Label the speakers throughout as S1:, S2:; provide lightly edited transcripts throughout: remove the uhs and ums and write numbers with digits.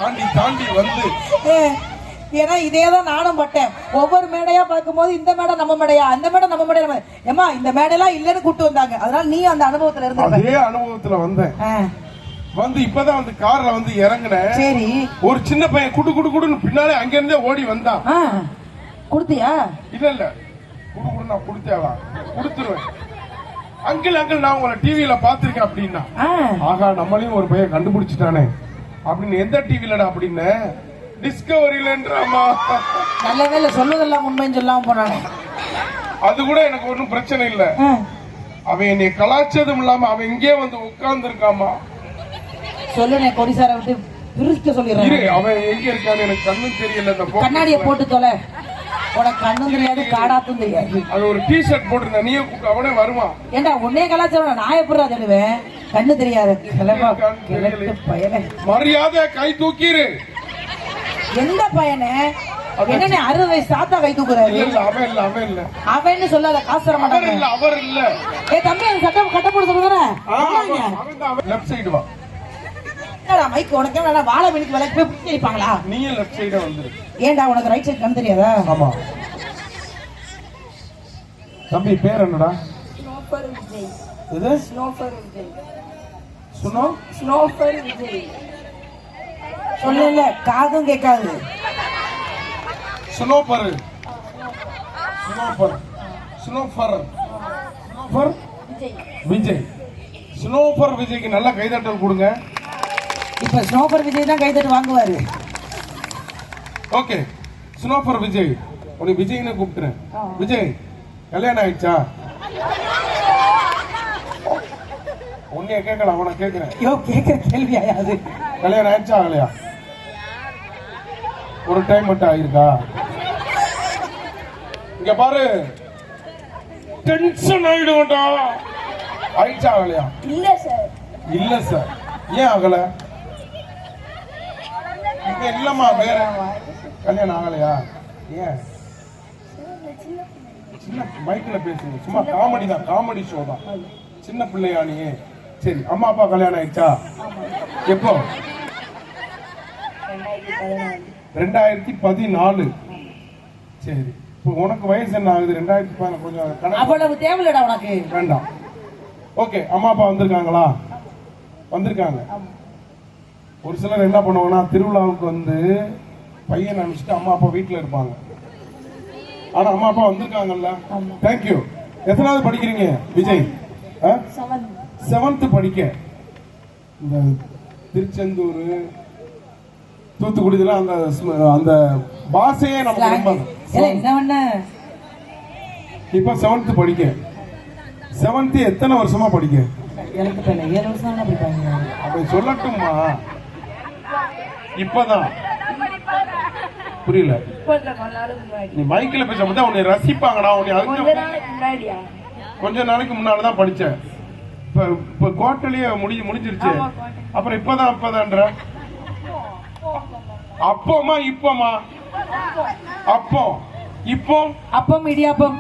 S1: தாண்டி தாண்டி வந்து
S2: ஏன்னா இதேதான் நானும் பட்டேன். ஒவ்வொரு மேடையா பார்க்கும்போது இந்த மேடை நம்ம மேடையா, அந்த மேடை நம்ம மேடையா, ஏமா இந்த மேடையெல்லாம் இல்லன்னு கூட்டு வந்தாங்க. அதனால நீ அந்த அனுபவத்துல இருந்து
S1: அதே அனுபவத்துல வந்தேன். வந்து இப்பதான் வந்து கார்ல வந்து இறங்குனேன். சரி, ஒரு சின்ன பையன் குடு குடு குடுன்னு பின்னாலே அங்க இருந்தே ஓடி வந்தான்.
S2: குடுத்தியா?
S1: இல்ல இல்ல, குடு குடு நான் குடுத்தேவா? குடுத்துருவேன். அங்கிள் அங்கிள் நான் உங்களை டிவியில பாத்திருக்கேன் அப்படின்னா, ஆகா நம்மளையும் ஒரு பையன் கண்டுபிடிச்சிட்டானே அப்படின்னு. எந்த டிவிலடா அப்படின்னு, டிஸ்கவரியிலன்றாமா.
S2: நல்ல வேலை சொல்லுதெல்லாம் உண்மைன்னு சொல்லாம போனானே.
S1: அது கூட எனக்கு ஒன்றும் பிரச்சனை இல்ல. அவன் என்னை கலாச்சதும் இல்லாம அவன் இங்கே வந்து உட்கார்ந்து இருக்காமா.
S2: சொல்லுனே கொடிசார விட்டு பிரிக்க சொல்லிடுறேன்.
S1: அவன் எங்க இருக்கான்னு எனக்கு கண்ணும் தெரியல. இந்த
S2: கண்ணாடியை போட்டு தொலை, உனக்கு கண்ணும் தெரியாது காடாத்தும் தெரியாது.
S1: அது ஒரு டி ஷர்ட் போட்டிருந்தேன், நீயே அவனே வருவான்.
S2: ஏண்டா உன்னே கலாச்சாரம் நான் எப்படா சொல்லுவேன்? கண்ணு தெரியாது
S1: மரியாதை கை தூக்கிரு.
S2: எந்த பையனே? என்ன 60 வயசு தாத்தா கை தூக்குறாரு?
S1: அவன் இல்ல அவன் இல்ல
S2: அவன்னு சொல்லாத, காசு தர மாட்டாங்க.
S1: அவர் இல்ல.
S2: ஏ தம்பி, அந்த கட்ட போட சொல்லுறேன்.
S1: லெஃப்ட் சைடு வா.
S2: மைக் உனக்கு வேணா வாழை மணிக்கு விலைக்கு போய் பிடிப்பாங்களா?
S1: நீ லெஃப்ட் சைடு வந்துரு.
S2: ஏண்டா உனக்கு ரைட் சைடு கண்ணு தெரியாதா?
S1: ஆமா. தம்பி பேர் என்னடா?
S3: ஸ்னோஃபர் விஜய்.
S1: இது
S3: ஸ்னோஃபர் விஜய்.
S2: ஸ்னோஃபர் விஜய் சொல்லல, காதும் கேட்காது.
S1: ஸ்னோஃபர் ஸ்னோஃபர் ஸ்னோஃபர் ஸ்னோஃபர் விஜய். ஸ்னோஃபர் விஜய்க்கு நல்ல கைதட்டல் கொடுங்க.
S2: இப்ப ஸ்னோஃபர் விஜய் தான் கைதட்டு வாங்குவாரு.
S1: ஓகே, ஸ்னோஃபர் விஜய். உனக்கு விஜய்னு கூப்பிட்டுறேன். விஜய் கல்யாணம் ஆயிடுச்சா? உன்னைய கேட்கலாம், அவனை கேட்கிறேன்.
S2: கேட்கிற கேள்வி ஆயாது.
S1: கல்யாணம் ஆயிடுச்சா ஆகலையா? ஒரு டைம் மட்டும் ஆயிருக்கா? இங்க பாரு, டென்ஷன் ஆயிடும்டா. ஆயிடுச்சா ஆகலையா?
S3: இல்ல சார்.
S1: இல்ல சார். ஏன் ஆகல? இங்க இல்லம்மா, வேற கல்யாணம் ஆகலையா? ஏன்? சின்ன மைக்ல பேசுங்க, சும்மா காமெடி தான், காமெடி ஷோ தான். சின்ன பிள்ளையா நீ? சரி, அம்மா அப்பா கல்யாணம் ஆயிடுச்சா? எப்போ? 2014. சரி, இப்போ உனக்கு வயசு என்ன ஆகுது? 2014. கொஞ்சம்
S2: அவ்வளவு தேவையில்லடா உனக்கு.
S1: வேண்டாம். ஓகே, அம்மா அப்பா வந்திருக்காங்களா? வந்திருக்காங்க. ஒரு சிலர் என்ன பண்ணுவாங்கன்னா, திருவிழாவுக்கு வந்து பையன் அனுப்பிச்சுட்டு அம்மா அப்பா வீட்டுல இருப்பாங்க. ஆனா அம்மா அப்பா வந்திருக்காங்கல்ல. தேங்க்யூ. எத்தனாவது படிக்கிறீங்க விஜய்? 7th படிக்க. இந்த திருச்செந்தூர், தூத்துக்குடி அந்த அந்த பாஷையே நமக்கு ரொம்ப. இப்ப 7th படிக்க. 7th எத்தனை வருஷமா படிக்க?
S2: எனக்கு 7 வருஷம் தான் படிப்பாங்க.
S1: அப்ப சொல்லட்டுமா? இப்பதான் புரியல. நீ மைக்கில் பேச மட்டும் உன்னை ரசிப்பாங்கடா. உன்னை கொஞ்ச நாளைக்கு முன்னாலதான் படிச்சேன். இப்ப கோட்டலியே முடிஞ்சிருச்சு. அப்புறம் இப்பதான்ற அப்பமா இப்பமா அப்போ இப்போ
S2: அப்பம் இடியாப்பம்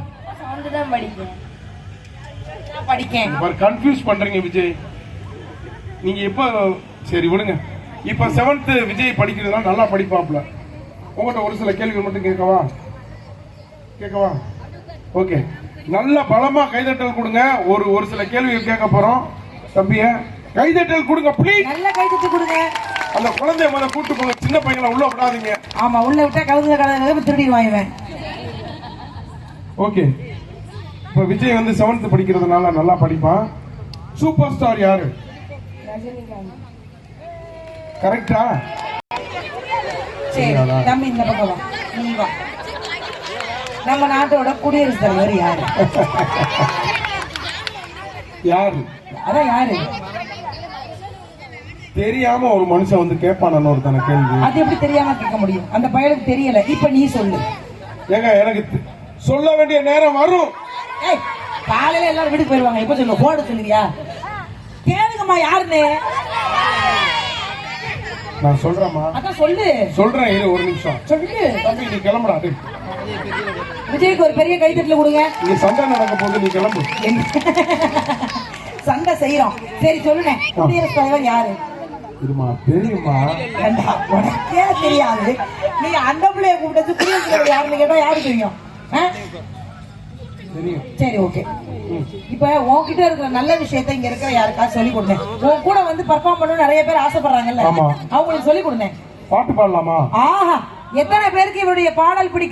S3: படிக்கேன்.
S1: கன்ஃபியூஸ் பண்றீங்க விஜய். நீங்க இப்ப சரி விடுங்க. இப்ப 7th விஜய் படிக்கிறதுனால நல்லா படிப்பாப்ல. உங்கள்கிட்ட ஒரு சில கேள்விகள் மட்டும் கேட்கவா? ஓகே, நல்ல பலமா கைதட்டல் கொடுங்க. ஒரு சில கேள்விகள் கேட்க போறோம். தம்பிய கைதட்டல் கொடுங்க ப்ளீஸ்.
S2: நல்ல கைதட்டு கொடுங்க.
S1: அந்த குழந்தைய முதல்ல கூட்டு போங்க. சின்ன பையனை உள்ள விடாதீங்க.
S2: ஆமா, உள்ள விட்டா கலந்து திருடிடுவாங்க.
S1: ஓகே, இப்ப விஜய் வந்து 7th படிக்கிறதுனால நல்லா படிப்பான். சூப்பர் ஸ்டார் யாரு? கரெக்டா?
S2: சரி தம்பி, இந்த பக்கம் வா. நீ வா. நம்ம நாட்டோட குடியரசுத் தலைவர் யாரு?
S1: யாரு?
S2: அதான் யாரு
S1: தெரியாம ஒரு மனுஷன் வந்து கேட்பான ஒருத்தன கேள்வி.
S2: அது எப்படி தெரியாம கேட்க முடியும்? அந்த பையனுக்கு தெரியல. இப்ப நீ சொல்லு.
S1: ஏங்க, எனக்கு சொல்ல வேண்டிய நேரம் வரும்.
S2: காலையில எல்லாரும் வீட்டுக்கு போயிருவாங்க. இப்ப சொல்லு. போட சொல்லுவியா? கேளுங்கம்மா யாருன்னு.
S1: நான் சொல்றேம்மா.
S2: அதான் சொல்லு.
S1: சொல்றேன், இரு ஒரு நிமிஷம்.
S2: சொல்லு
S1: தம்பி, நீ கிளம்புடா.
S2: விஜய்க்கு ஒரு பெரிய கைத்தட்டல கொடுங்க.
S1: நீ சண்டை நடக்க போது, நீ கிளம்பு.
S2: சண்டை செய்யறோம். சரி சொல்லுனே, குடியரசுத் தலைவர் யாரு?
S1: இருமா தெரியுமா?
S2: ஏண்டா, உனக்கே தெரியாது. நீ அந்த பிள்ளைய கூப்பிட்டு புரியுது யாருன்னு கேட்டா யாரு தெரியும்? ஆ?
S1: தெரியும்.
S2: சரி, ஓகே. இப்ப உன்கிட்ட இருக்கிற நல்ல விஷயத்த இங்க இருக்கிற யாருக்கா சொல்லி கொடுங்க. உன் கூட வந்து பெர்ஃபார்ம் பண்ணணும்னு நிறைய பேர் ஆசைப்படுறாங்கல்ல,
S1: ஆமா.
S2: அவங்களுக்கு சொல்லி கொடுங்க.
S1: பாட்டு பாடலாமா?
S2: ஆஹா, எத்தனை பேருக்கு இவருடைய பாடல் பிடிக்கும்?